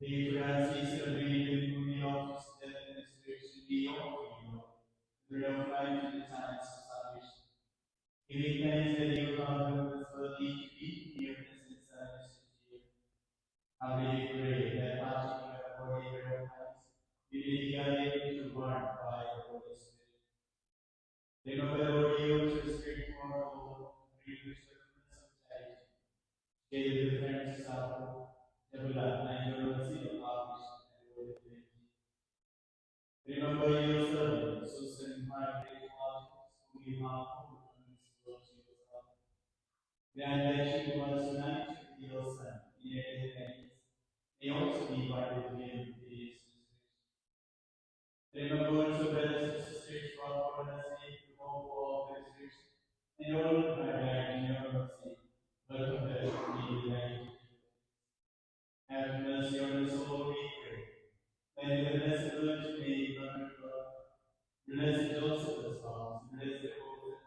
The Francis agreed with the office that administration be on the real life in the times of salvation. Giving thanks that you have preferred each week, your presence service to you. Humbly pray that partaking of the body of Christ, we may be guided to one by the Holy Spirit. Remember, Lord, you to speak for all, bring the fruitfulness of charity. Together with Francis Sabo, develop and your mercy of our mission and Lord of Remember your servant, Susan Margaret Walters, whom you have called from this world to yourself. Grant that she was united with your Son in everything, may also be united with him in his resurrection. Remember also brothers and sisters who are born as to hope of the resurrection, and all who are died in your mercy, welcome us to be united. Have mercy on us all, we pray. When the Blessed Virgin Mary, Mother of God, blessed Joseph the Spouse, blessed Joseph,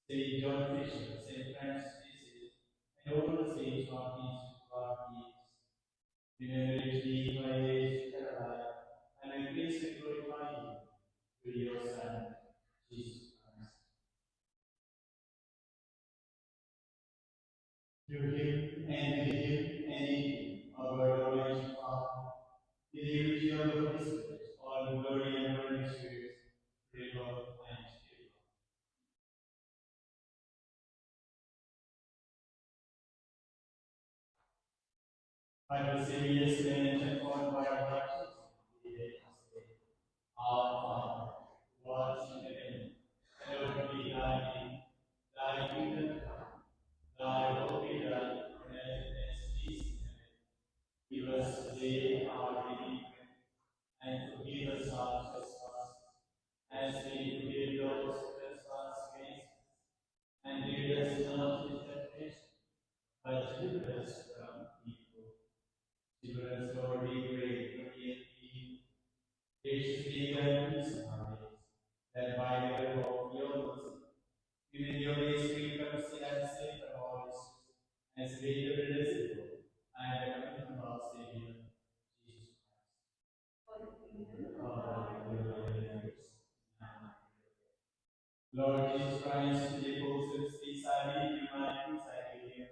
Saint John Fisher, Saint Francis Jesus, and all the saints of peace who are peace. Remember me, my age, Caroline, and I praise and glorify you through your Son, Jesus Christ. Through him, and with him, and in him, our Lord Almighty Father, in the unity of the Holy Spirit, all glory and honor is yours, forever and ever. I will say yes, and for by righteousness, Our Father, who art in heaven, hallowed be thy name. Thy kingdom come, thy will be done on earth as it is in heaven. Give us today our daily bread, and forgive us our trespasses, as we forgive those who trespass against us. And lead us not into temptation, but deliver us from evil. Deliver us, Lord, we pray, from the evil. Graciously grant peace in our days, that by the help of your mercy, we may your ways free from sin and safe from all issues, as we live in this world, and the coming of our Savior, Jesus Christ. Hallelujah. Lord Jesus Christ, to the apostles, peace I leave you, my peace I give you.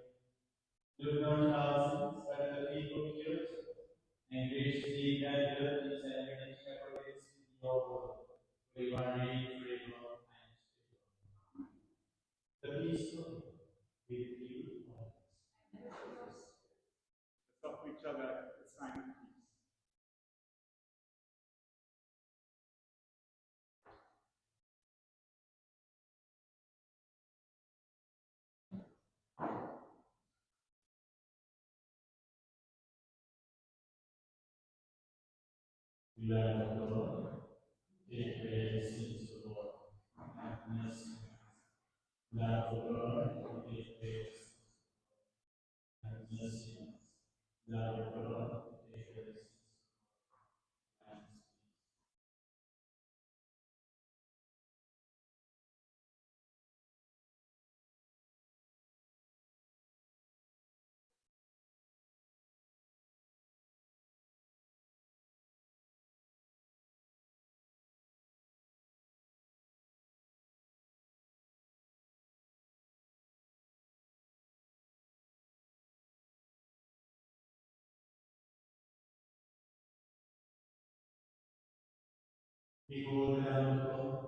Look not on our sins, but on the people of yours, and graciously grant us peace and unity according to your word. For you are reigning forever and ever. The peace of God with you always. Let's offer each other a sign of peace. Lamb of God, take away the sins of the world. Have mercy. Lamb of God, take away the sins of the world. Have mercy. Lamb of God, take away the sins of the world. Behold the Lamb of God.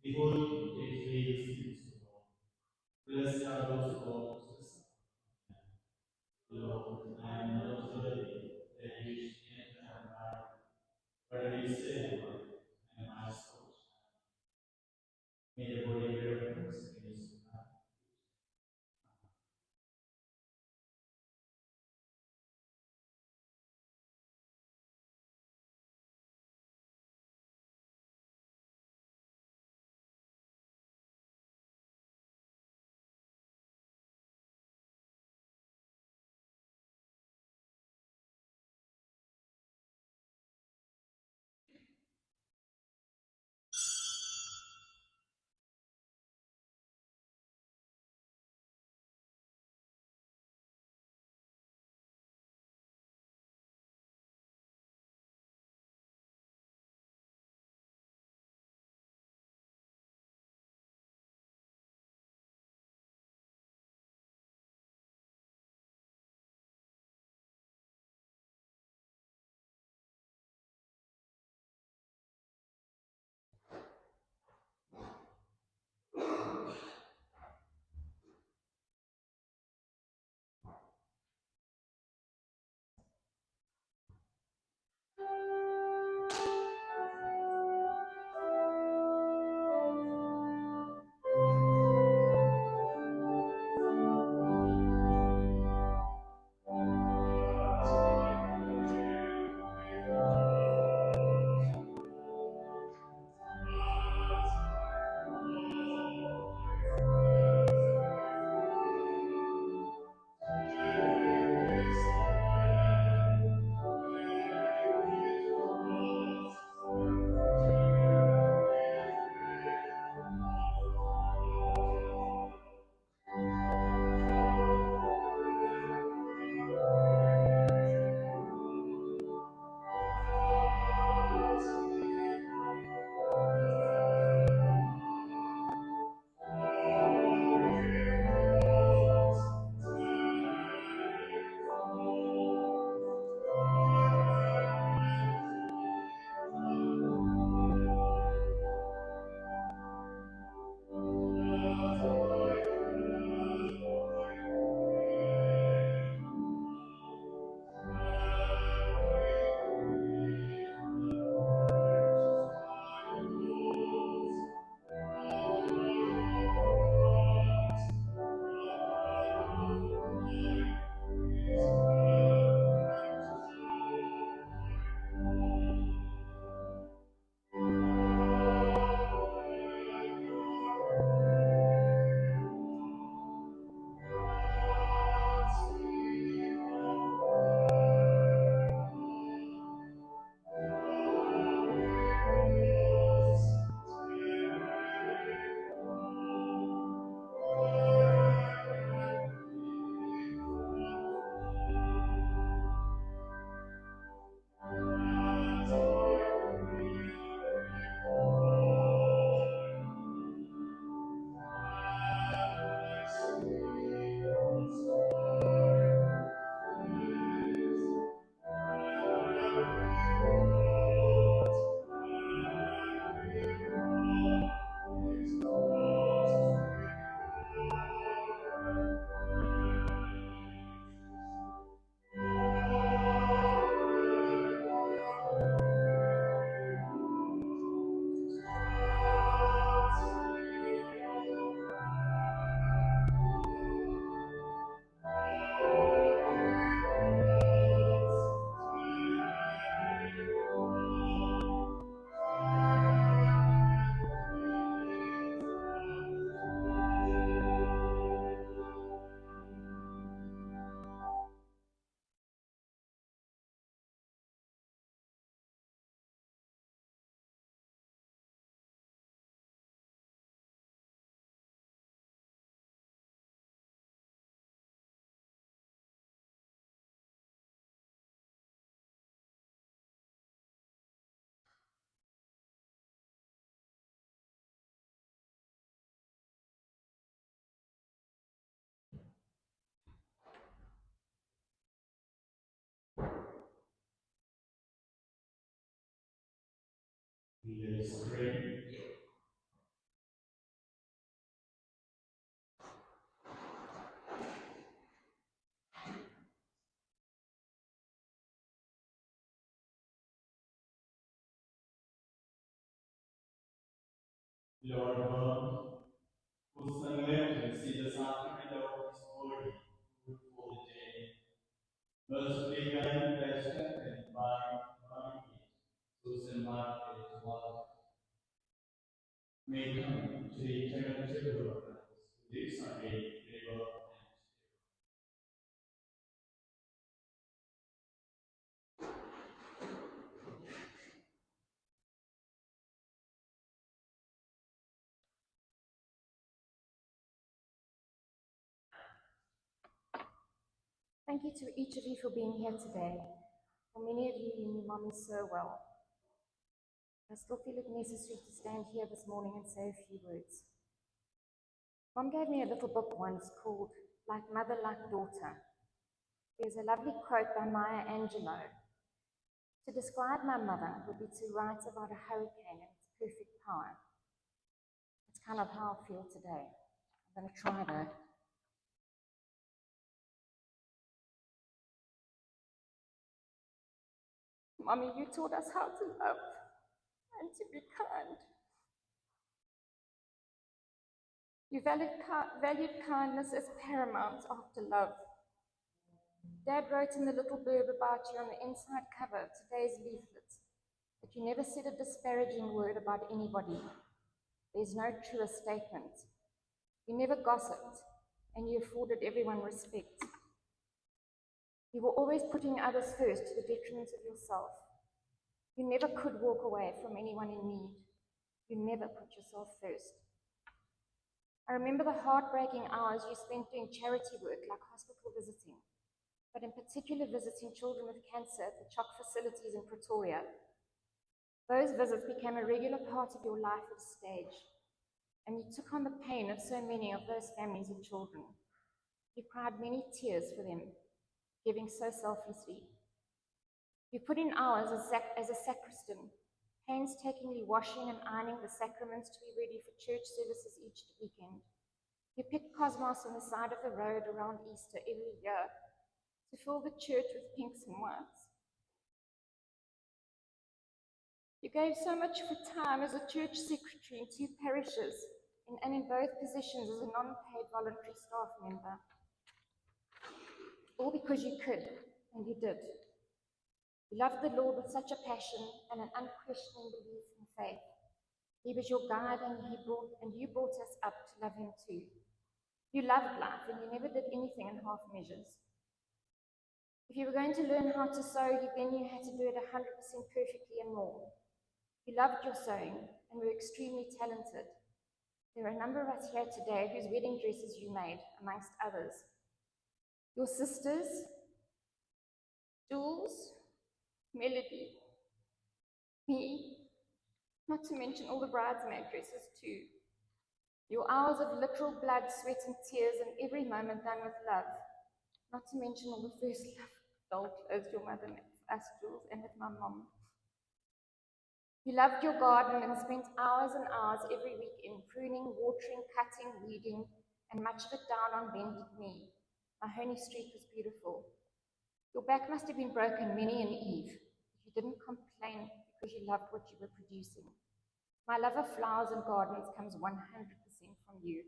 Behold him, take away the sins of the world. Blessed are those who walk in the sun. Lord, I am not worthy that you should enter my heart, but you say a word, and my soul shall live. May the body bear witness against you. Let us pray. Lord God, whose unlimited the sacrament of His body, food for the day, mercifully guided and strengthened by Susan Margaret Wallace, may come to the eternal children of God, who lives on a river. Thank you to each of you for being here today. For many of you, you knew Mommy so well. I still feel it necessary to stand here this morning and say a few words. Mom gave me a little book once called Like Mother, Like Daughter. There's a lovely quote by Maya Angelou. To describe my mother would be to write about a hurricane and its perfect power. It's kind of how I feel today. I'm going to try though. Mommy, you taught us how to love and to be kind. You valued kindness as paramount after love. Dad wrote in the little blurb about you on the inside cover of today's leaflet that you never said a disparaging word about anybody. There's no truer statement. You never gossiped, and you afforded everyone respect. You were always putting others first to the detriment of yourself. You never could walk away from anyone in need. You never put yourself first. I remember the heartbreaking hours you spent doing charity work like hospital visiting, but in particular visiting children with cancer at the CHOC facilities in Pretoria. Those visits became a regular part of your life at a stage, and you took on the pain of so many of those families and children. You cried many tears for them, giving so selflessly. You put in hours as a sacristan, painstakingly washing and ironing the sacraments to be ready for church services each weekend. You picked cosmos on the side of the road around Easter every year to fill the church with pinks and whites. You gave so much of your time as a church secretary in 2 parishes and in both positions as a non-paid voluntary staff member. All because you could, and you did. You loved the Lord with such a passion and an unquestioning belief in faith. He was your guide, and you brought us up to love him too. You loved life, and you never did anything in half measures. If you were going to learn how to sew, then you had to do it 100% perfectly and more. You loved your sewing and were extremely talented. There are a number of us here today whose wedding dresses you made, amongst others. Your sisters, Jules, Melody, me, not to mention all the bridesmaid dresses too. Your hours of literal blood, sweat and tears and every moment done with love, not to mention all the first love doll clothes your mother made for us, Jules, and with my mom. You loved your garden and spent hours and hours every week in pruning, watering, cutting, weeding, and much of it down on bended knee. Mahoney Street was beautiful. Your back must have been broken many an eve if you didn't complain because you loved what you were producing. My love of flowers and gardens comes 100% from you.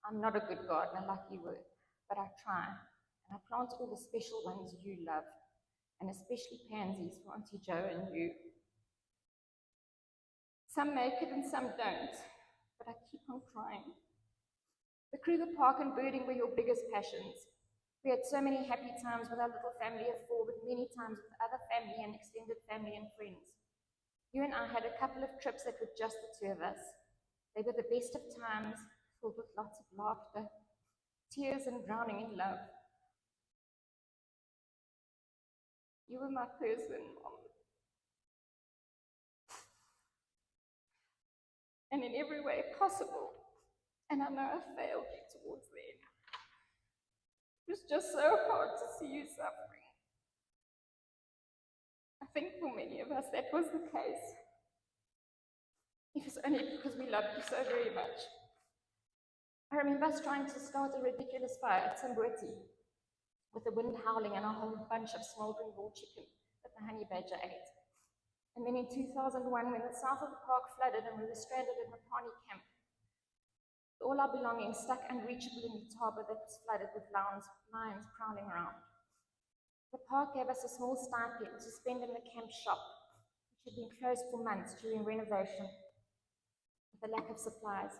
I'm not a good gardener like you were, but I try, and I plant all the special ones you love, and especially pansies for Auntie Jo and you. Some make it and some don't, but I keep on trying. The Kruger Park and birding were your biggest passions. We had so many happy times with our little family of 4, but many times with other family and extended family and friends. You and I had a couple of trips that were just the 2 of us. They were the best of times, filled with lots of laughter, tears, and drowning in love. You were my person, Mom. And in every way possible. And I know I failed you towards the end. It was just so hard to see you suffering. I think for many of us that was the case. It was only because we loved you so very much. I remember us trying to start a ridiculous fire at Sambweti with the wind howling and a whole bunch of smouldering raw chicken that the honey badger ate. And then in 2001, when the south of the park flooded and we were stranded in the Mapani camp, all our belongings stuck unreachable in the harbour that was flooded with lions prowling around. The park gave us a small stipend to spend in the camp shop, which had been closed for months during renovation with the lack of supplies.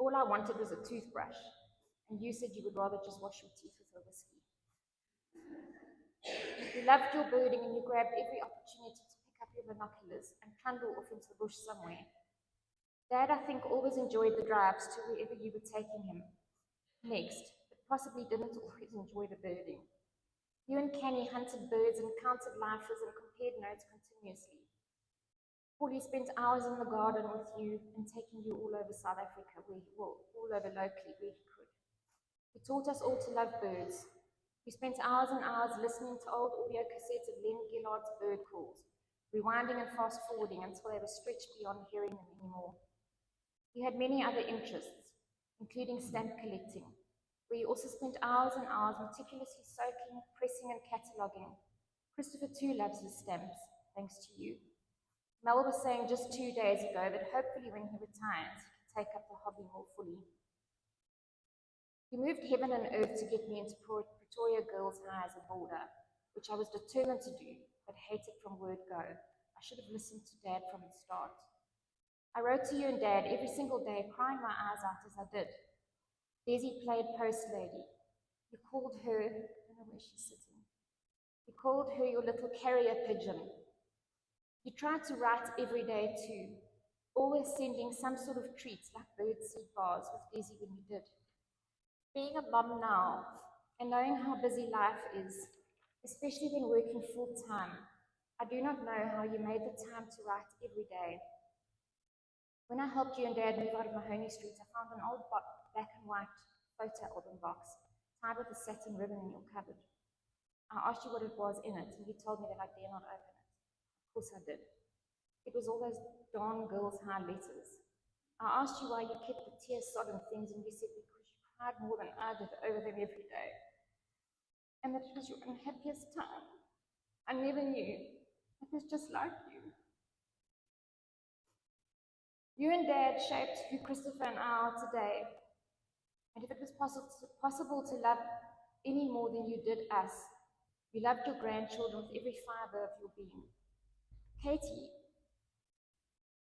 All I wanted was a toothbrush, and you said you would rather just wash your teeth with a whiskey. You loved your birding and you grabbed every opportunity to pick up your binoculars and trundle off into the bush somewhere. Dad, I think, always enjoyed the drives to wherever you were taking him next, but possibly didn't always enjoy the birding. You and Canny hunted birds and counted lifers and compared notes continuously. Paulie spent hours in the garden with you and taking you all over South Africa, all over locally where he could. He taught us all to love birds. We spent hours and hours listening to old audio cassettes of Len Gillard's bird calls, rewinding and fast-forwarding until they were stretched beyond hearing them anymore. You had many other interests, including stamp collecting, where you also spent hours and hours meticulously soaking, pressing, and cataloguing. Christopher too loves his stamps, thanks to you. Mel was saying just 2 days ago that hopefully when he retires, he can take up the hobby more fully. You moved heaven and earth to get me into Pretoria Girls' High as a boarder, which I was determined to do, but hated from word go. I should have listened to Dad from the start. I wrote to you and Dad every single day, crying my eyes out as I did. Desi played post lady. You called her, I don't know where she's sitting. You called her your little carrier pigeon. You tried to write every day too, always sending some sort of treats like birdseed bars with Desi when you did. Being a mom now and knowing how busy life is, especially when working full-time, I do not know how you made the time to write every day. When I helped you and Dad move out of Mahoney Street, I found an old black and white photo album box tied with a satin ribbon in your cupboard. I asked you what it was in it, and you told me that I dare not open it. Of course I did. It was all those darn Girls' High letters. I asked you why you kept the tear-sodden things, and you said because you cried more than I did over them every day. And that it was your unhappiest time. I never knew. It was just like you. You and Dad shaped who Christopher and I are today. And if it was possible to love any more than you did us, you loved your grandchildren with every fibre of your being. Katie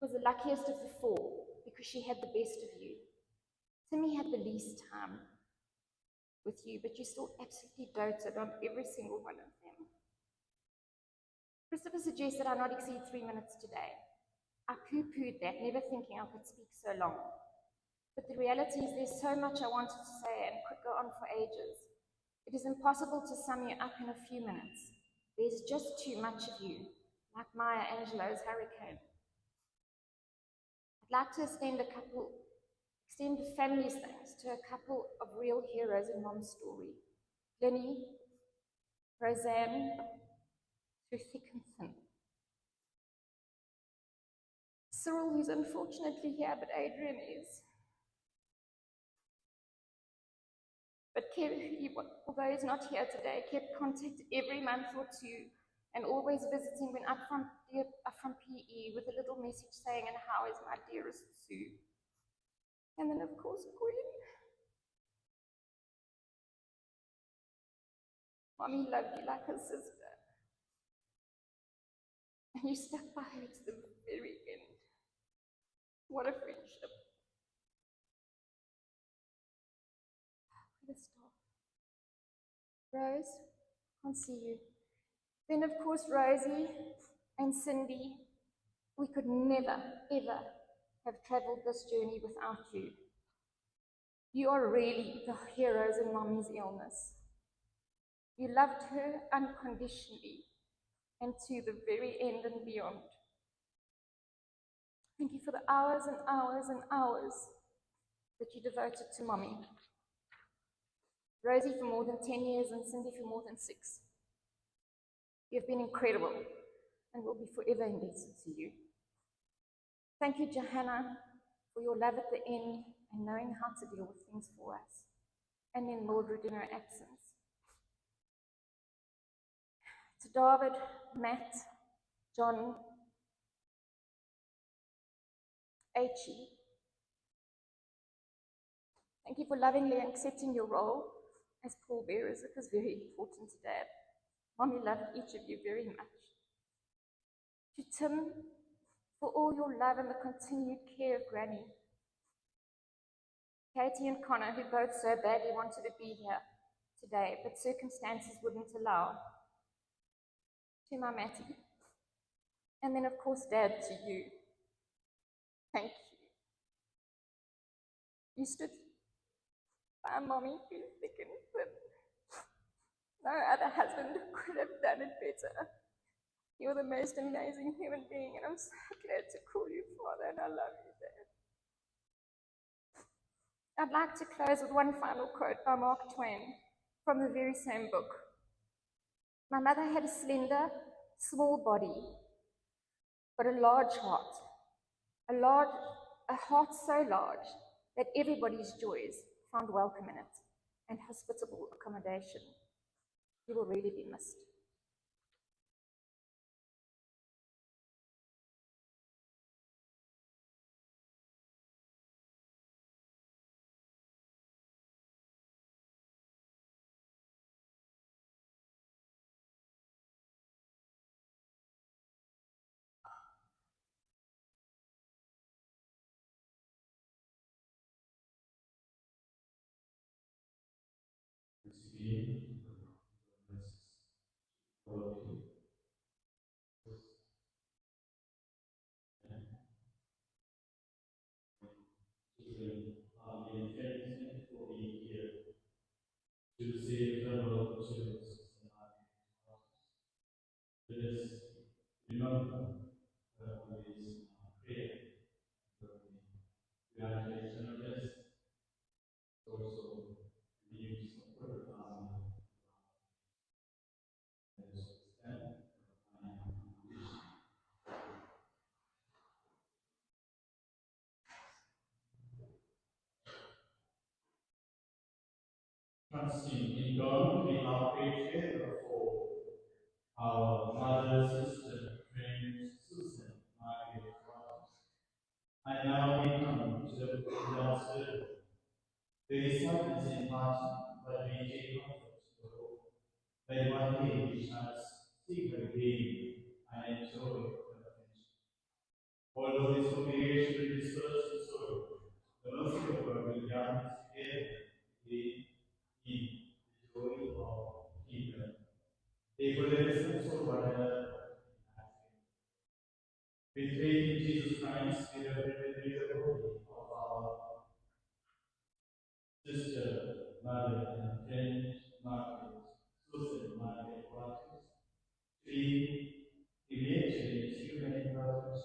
was the luckiest of the four because she had the best of you. Timmy had the least time with you, but you still absolutely doted on every single one of them. Christopher suggested I not exceed 3 minutes today. I poo-pooed that, never thinking I could speak so long. But the reality is there's so much I wanted to say and could go on for ages. It is impossible to sum you up in a few minutes. There's just too much of you, like Maya Angelou's hurricane. I'd like to extend the family's thanks to a couple of real heroes in Mom's story. Lenny, Roseanne, through thick and thin. Cyril, who's unfortunately here, but Adrian is. But although he's not here today, kept contact every month or two and always visiting when up from PE with a little message saying, "And how is my dearest Sue?" And then, of course, Gwen. Mommy loved you like her sister. And you stuck by her to the very end. What a friendship. Where to start? Rose, can't see you. Then, of course, Rosie and Cindy. We could never, ever have travelled this journey without you. You are really the heroes in Mommy's illness. You loved her unconditionally and to the very end and beyond. Thank you for the hours and hours and hours that you devoted to Mommy. Rosie for more than 10 years and Cindy for more than 6. You've been incredible and will be forever indebted to you. Thank you, Johanna, for your love at the end and knowing how to deal with things for us. And then Mildred in her absence. To David, Matt, John, H.E., thank you for lovingly accepting your role as pallbearers. It was very important to Dad. Mommy loved each of you very much. To Tim, for all your love and the continued care of Granny. Katie and Connor, who both so badly wanted to be here today, but circumstances wouldn't allow. To my Mattie. And then, of course, Dad, to you. Thank you. You stood by Mommy through thick and thin. No other husband could have done it better. You're the most amazing human being, and I'm so glad to call you Father, and I love you, Dad. I'd like to close with one final quote by Mark Twain from the very same book. My mother had a slender, small body, but a large heart. A heart so large that everybody's joys found welcome in it and hospitable accommodation. You will really be missed. To save the world children. Let us remember always prayer. Congratulations on this. Also, the use of prayer. Trusting in God, we are grateful for our mother, sister, friend, Susan, Margaret, and now we come to the last word. There is sadness in heart, but we take comfort to hope that one day we shall see her again and enjoy her affection. Although this congregation will disperse in sorrow, the mercy of God will gather us together again in the joy of healing. Therefore, let us console one another. With faith in Jesus Christ, we have remembered the body of our sister, mother, and friend, Margaret, Susan, Margaret Waters, three evangelist human brothers.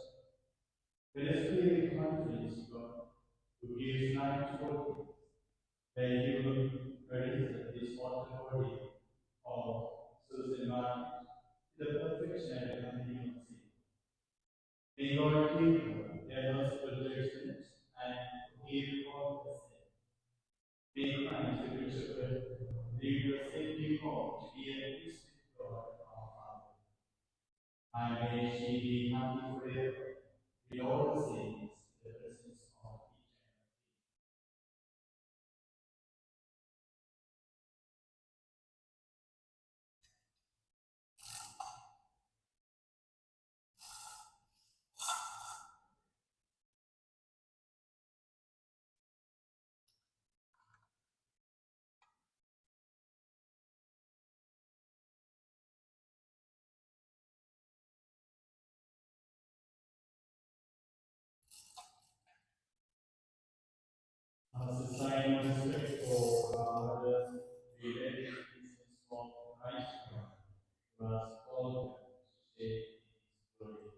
Let us pray with confidence to God, who gives life to all, that He will present this mortal body of Susan Margaret to the perfection and company of sin. May God give her their merciful judgment and forgive all the sin. May Christ, the Good Shepherd, lead us safely home to be at peace with God our Father. And may she be happy forever with all the saints in the presence of eternity. As a sign of respect for our mother, we dedicate this small Christ who has called to share His glory.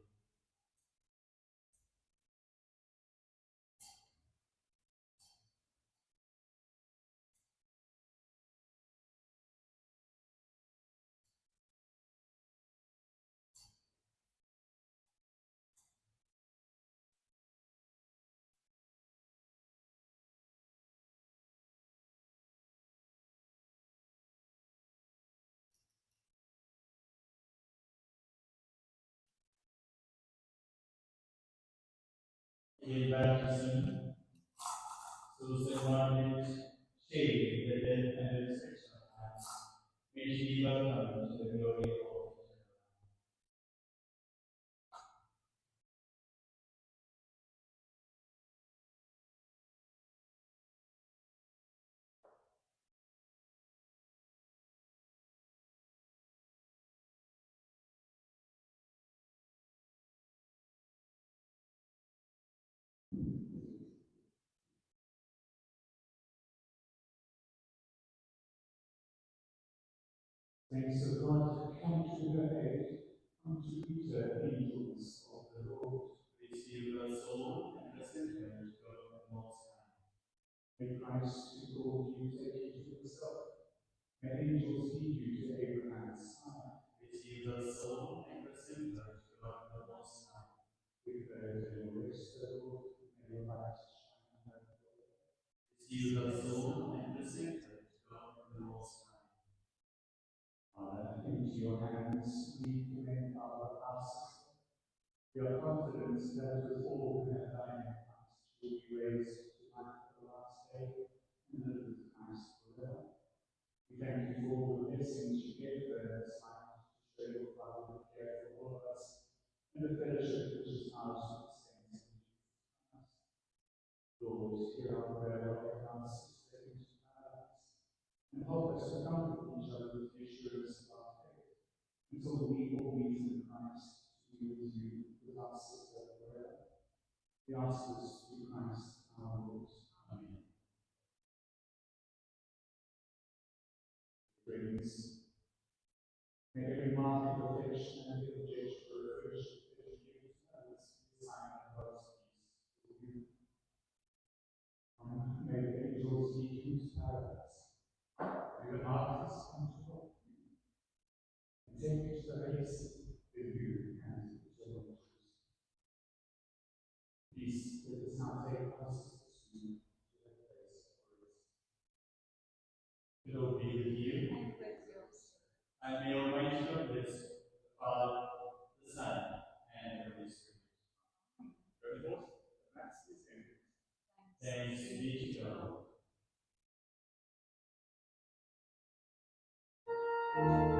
In baptism, Susan Margaret shaped the death and resurrection of Christ. May she be welcomed to the glory of God. Thanks of God, come to her aid, come to Peter, angels of the Lord. Receive her soul and present her to God the Most High. May Christ, who called you, take you to himself. May angels lead you to Abraham's side. Receive her soul and present her to God the Most High. With her to your rest, O Lord, may your light shine on her. Receive her soul and present her to God the Most High. Father, into your hands we commend our pastors. We are confident that with all who have died in Christ will be raised to life at the last day and live with Christ forever. We thank you for all the blessings you gave them this life to show your fatherly care for all of us and the fellowship which is ours with the saints in Jesus Christ. Lord, hear our prayer, welcome us to step into paradise, and help us to comfort each other with the assurance of our faith, until we all meet in Christ to be with you, with us forever. We ask this through Christ our Lord. Amen. Friends, may every mark of affection and every gesture of affection that you give to others be a sign of God's peace with you. May the angels lead you to paradise. May the martyrs come to help you and take you to the race with you and to the Lord. Please let us now take us to that place for rest. The Lord be with you. And with yours. And may Almighty God bless the Father, the Son, and the Holy Spirit. Go forth, the Mass is ended. Thanks be to God. Thank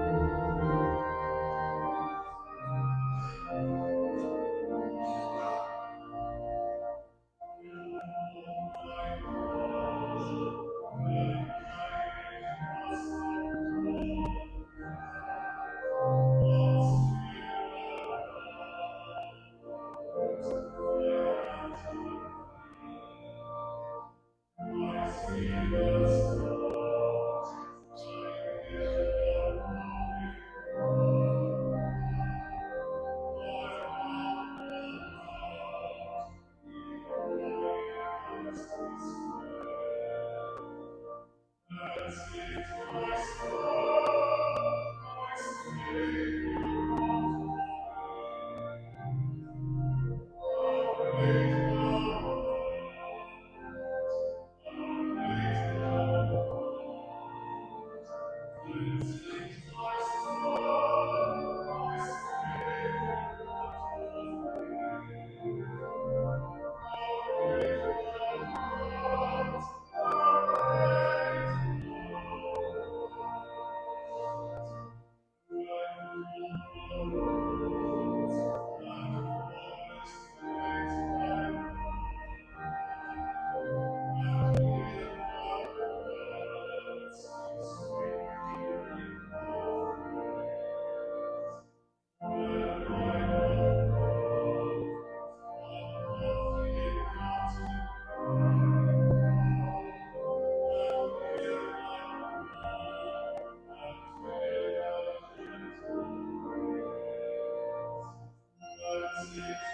you.